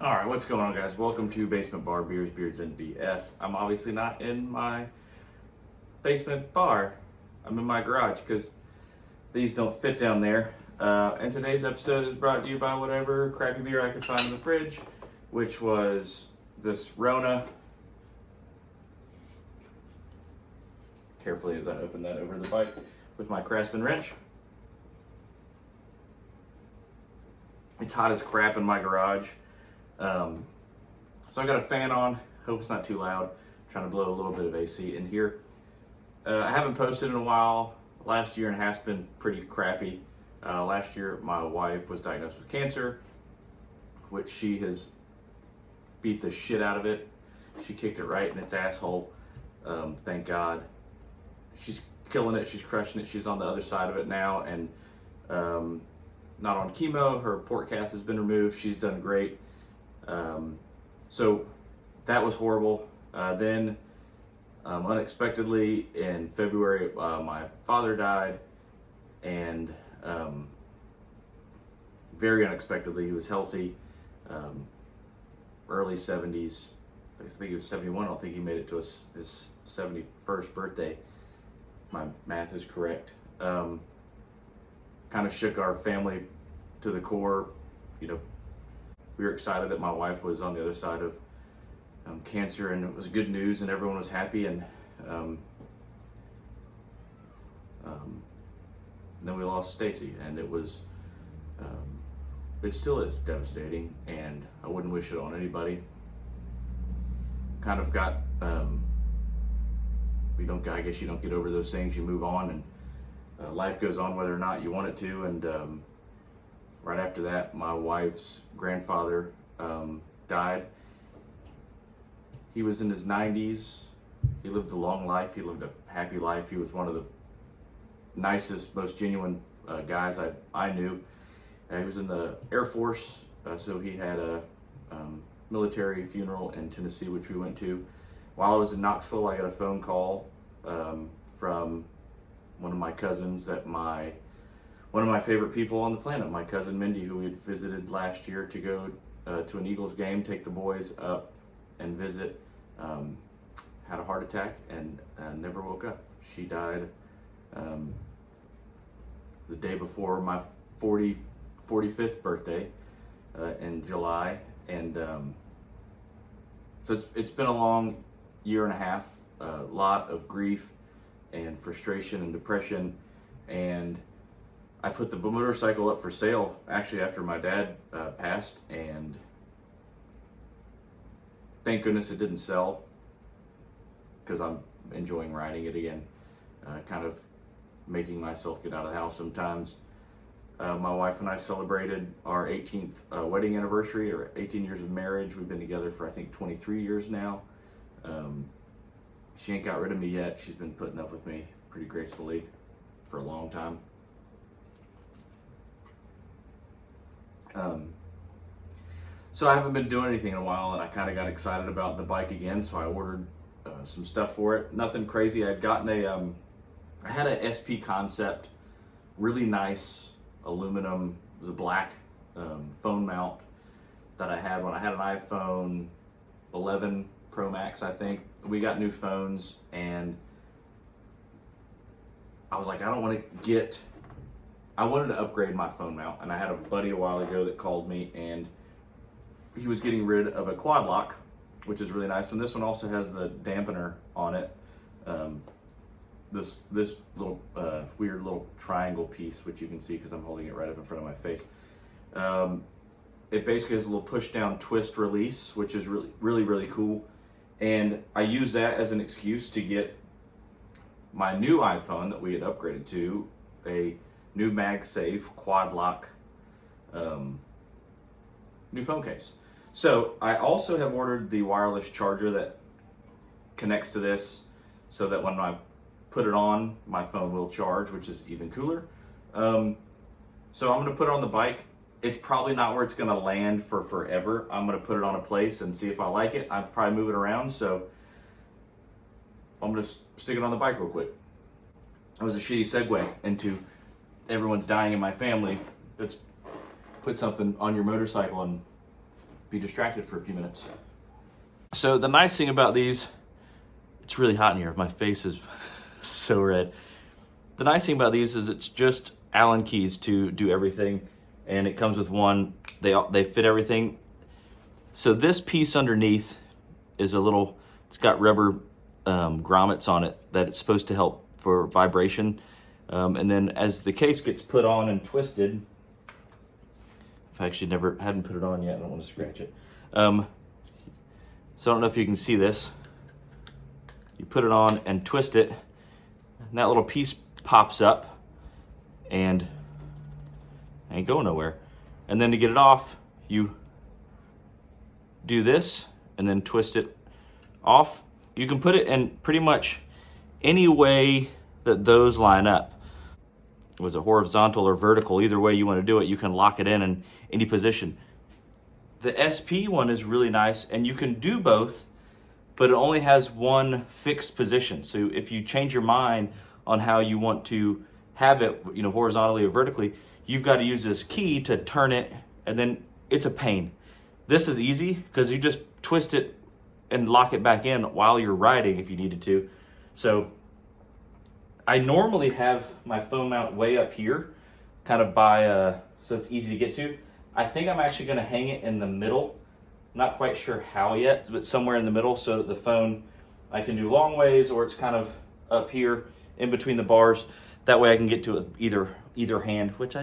All right, what's going on, guys? Welcome to Basement Bar Beers, Beards, and BS. I'm obviously not in my basement bar. I'm in my garage because these don't fit down there. And today's episode is brought to you by whatever crappy beer I could find in the fridge, which was this Rona. Carefully as I open that over the bike with my Craftsman wrench. It's hot as crap in my garage. So I got a fan on, hope it's not too loud, trying to blow a little bit of AC in here. I haven't posted in a while. Last year and a half's been pretty crappy. Last year my wife was diagnosed with cancer, which she has beat the shit out of it. She kicked it right in its asshole. Thank God. She's killing it, she's crushing it, she's on the other side of it now, and not on chemo. Her port cath has been removed, she's done great. So that was horrible. Then unexpectedly in February, my father died, and very unexpectedly, he was healthy, early 70s. I think he was 71. I don't think he made it to his 71st birthday. If my math is correct. Kind of shook our family to the core. You know, we were excited that my wife was on the other side of cancer, and it was good news, and everyone was happy. And then we lost Stacy, and it still is devastating, and I wouldn't wish it on anybody. Kind of got I guess you don't get over those things. You move on, and life goes on whether or not you want it to. And right after that, my wife's grandfather died. He was in his 90s. He lived a long life. He lived a happy life. He was one of the nicest, most genuine guys I knew. He was in the Air Force, so he had a military funeral in Tennessee, which we went to. While I was in Knoxville, I got a phone call from one of my cousins one of my favorite people on the planet, my cousin Mindy, who we had visited last year to go to an Eagles game, take the boys up and visit. Had a heart attack and never woke up. She died the day before my 45th birthday in July. And so it's been a long year and a half, a lot of grief and frustration and depression. And I put the motorcycle up for sale actually after my dad passed, and thank goodness it didn't sell, because I'm enjoying riding it again, kind of making myself get out of the house sometimes. My wife and I celebrated our 18th wedding anniversary, or 18 years of marriage. We've been together for I think 23 years now. She ain't got rid of me yet. She's been putting up with me pretty gracefully for a long time. So I haven't been doing anything in a while, and I kind of got excited about the bike again, so I ordered some stuff for it. Nothing crazy. I'd gotten I had a SP Concept, really nice aluminum, it was a black phone mount that I had when I had an iPhone 11 Pro Max, I think. We got new phones, and I was like, I wanted to upgrade my phone mount, and I had a buddy a while ago that called me, and he was getting rid of a QuadLock, which is really nice. And this one also has the dampener on it. This little weird little triangle piece, which you can see because I'm holding it right up in front of my face. It basically has a little push down twist release, which is really cool. And I use that as an excuse to get my new iPhone that we had upgraded to a new MagSafe QuadLock new phone case. So I also have ordered the wireless charger that connects to this, so that when I put it on, my phone will charge, which is even cooler. So I'm gonna put it on the bike. It's probably not where it's gonna land for forever. I'm gonna put it on a place and see if I like it. I'd probably move it around, so I'm gonna stick it on the bike real quick. That was a shitty segue into everyone's dying in my family. Let's put something on your motorcycle and be distracted for a few minutes. So the nice thing about these, it's really hot in here. My face is so red. The nice thing about these is it's just Allen keys to do everything, and it comes with one. They fit everything. So this piece underneath is a little, it's got rubber grommets on it that it's supposed to help for vibration. And then as the case gets put on and twisted, I've actually hadn't put it on yet. I don't want to scratch it. So I don't know if you can see this. You put it on and twist it, and that little piece pops up and ain't going nowhere. And then to get it off, you do this and then twist it off. You can put it in pretty much any way that those line up. Was it horizontal or vertical? Either way you want to do it, you can lock it in any position. The SP one is really nice, and you can do both, but it only has one fixed position. So if you change your mind on how you want to have it, horizontally or vertically, you've got to use this key to turn it, and then it's a pain. This is easy because you just twist it and lock it back in while you're riding if you needed to. So I normally have my phone mount way up here, kind of so it's easy to get to. I think I'm actually going to hang it in the middle. Not quite sure how yet, but somewhere in the middle so that the phone, I can do long ways, or it's kind of up here in between the bars. That way I can get to it either hand, which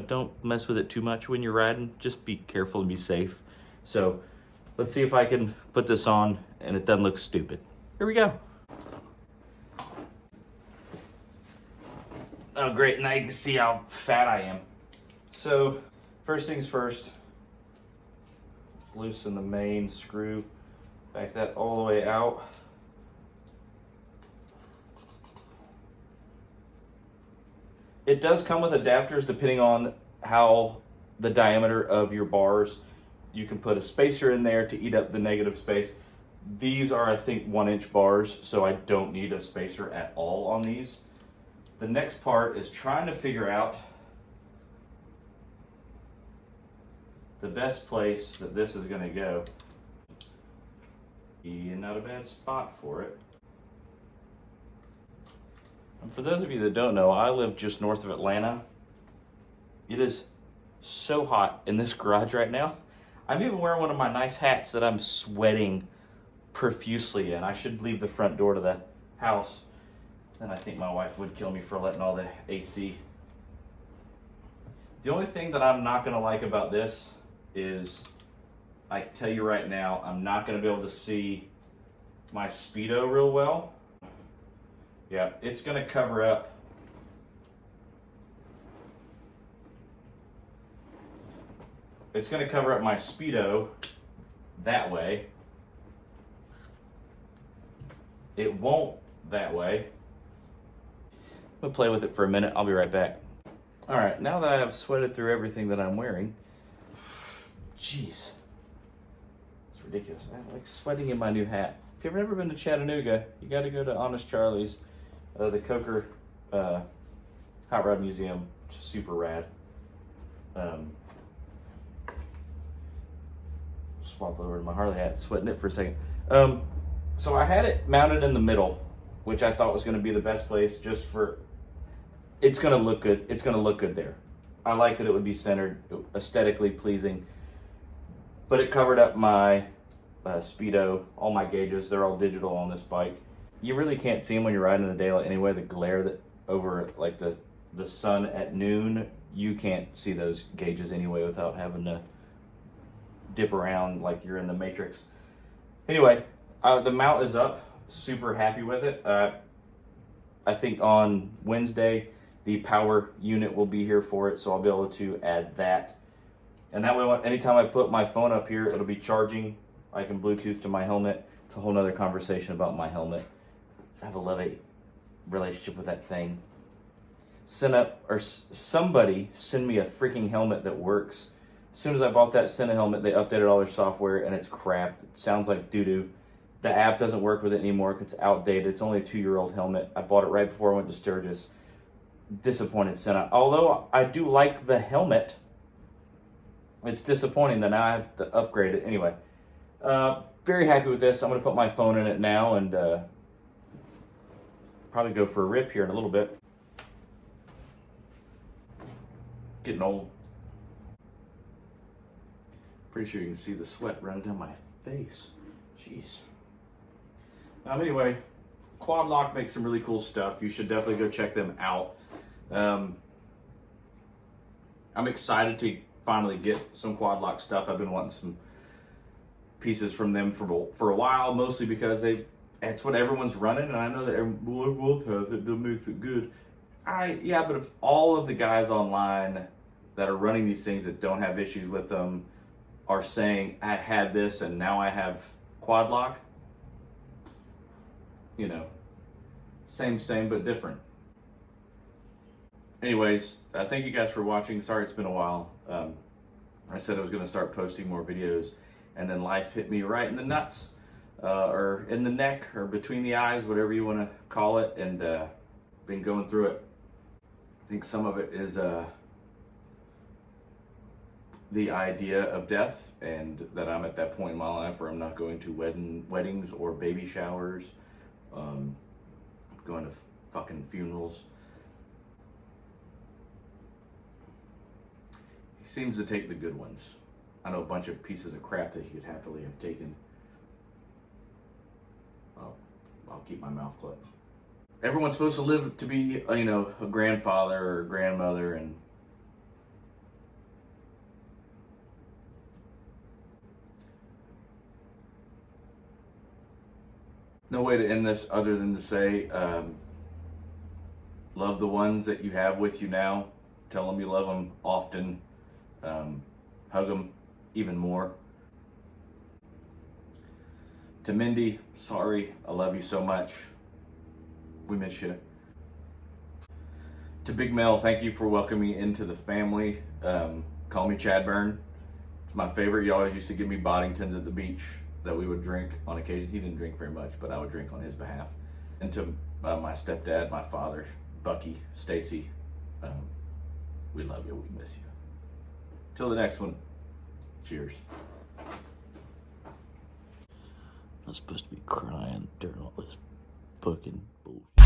don't mess with it too much when you're riding. Just be careful and be safe. So let's see if I can put this on and it doesn't look stupid. Here we go. Oh great, now you can see how fat I am. So first things first, loosen the main screw, back that all the way out. It does come with adapters depending on how the diameter of your bars. You can put a spacer in there to eat up the negative space. These are, I think, 1-inch bars, so I don't need a spacer at all on these. The next part is trying to figure out the best place that this is going to go. Not a bad spot for it. And for those of you that don't know, I live just north of Atlanta. It is so hot in this garage right now. I'm even wearing one of my nice hats that I'm sweating profusely in. I should leave the front door to the house. Then I think my wife would kill me for letting all the AC. The only thing that I'm not going to like about this is, I can tell you right now, I'm not going to be able to see my Speedo real well. Yeah, it's going to cover up. It's going to cover up my Speedo that way. It won't that way. We'll play with it for a minute. I'll be right back. All right, now that I have sweated through everything that I'm wearing, jeez, it's ridiculous. I like sweating in my new hat. If you've ever been to Chattanooga, you got to go to Honest Charlie's, the Coker Hot Rod Museum. Super rad. Swap over to my Harley hat, sweating it for a second. So I had it mounted in the middle, which I thought was going to be the best place just for, it's going to look good. It's going to look good there. I like that it would be centered, aesthetically pleasing, but it covered up my Speedo, all my gauges. They're all digital on this bike. You really can't see them when you're riding in the daylight anyway. The glare that over like the sun at noon, you can't see those gauges anyway without having to dip around like you're in the Matrix. Anyway, the mount is up. Super happy with it. I think on Wednesday the power unit will be here for it, so I'll be able to add that. And that way, anytime I put my phone up here, it'll be charging. I can Bluetooth to my helmet. It's a whole nother conversation about my helmet. I have a love-hate relationship with that thing. Somebody send me a freaking helmet that works. As soon as I bought that Sena helmet, they updated all their software, and it's crap. It sounds like doo-doo. The app doesn't work with it anymore because it's outdated. It's only a 2-year-old helmet. I bought it right before I went to Sturgis. Disappointed Sena. Although I do like the helmet, it's disappointing that now I have to upgrade it. Anyway, very happy with this. I'm going to put my phone in it now and probably go for a rip here in a little bit. Getting old. Pretty sure you can see the sweat running down my face. Jeez. Anyway, QuadLock makes some really cool stuff. You should definitely go check them out. I'm excited to finally get some QuadLock stuff. I've been wanting some pieces from them for a while, mostly because it's what everyone's running, and I know that everyone both has it, that makes it good. Yeah, but if all of the guys online that are running these things that don't have issues with them are saying, I had this and now I have QuadLock, you know, same but different. Anyways, thank you guys for watching. Sorry it's been a while. I said I was going to start posting more videos, and then life hit me right in the nuts, or in the neck, or between the eyes, whatever you want to call it, and been going through it. I think some of it is the idea of death, and that I'm at that point in my life where I'm not going to weddings or baby showers, going to fucking funerals. He seems to take the good ones. I know a bunch of pieces of crap that he could happily have taken. Well, I'll keep my mouth closed. Everyone's supposed to live to be, you know, a grandfather or a grandmother, and no way to end this other than to say, love the ones that you have with you now. Tell them you love them often. Hug them even more. To Mindy, sorry, I love you so much. We miss you. To Big Mel, thank you for welcoming me into the family. Call me Chadburn. It's my favorite. He always used to give me Boddingtons at the beach that we would drink on occasion. He didn't drink very much, but I would drink on his behalf. And to my stepdad, my father, Bucky, Stacy, we love you, we miss you. Till the next one, cheers. I'm supposed to be crying during all this fucking bullshit.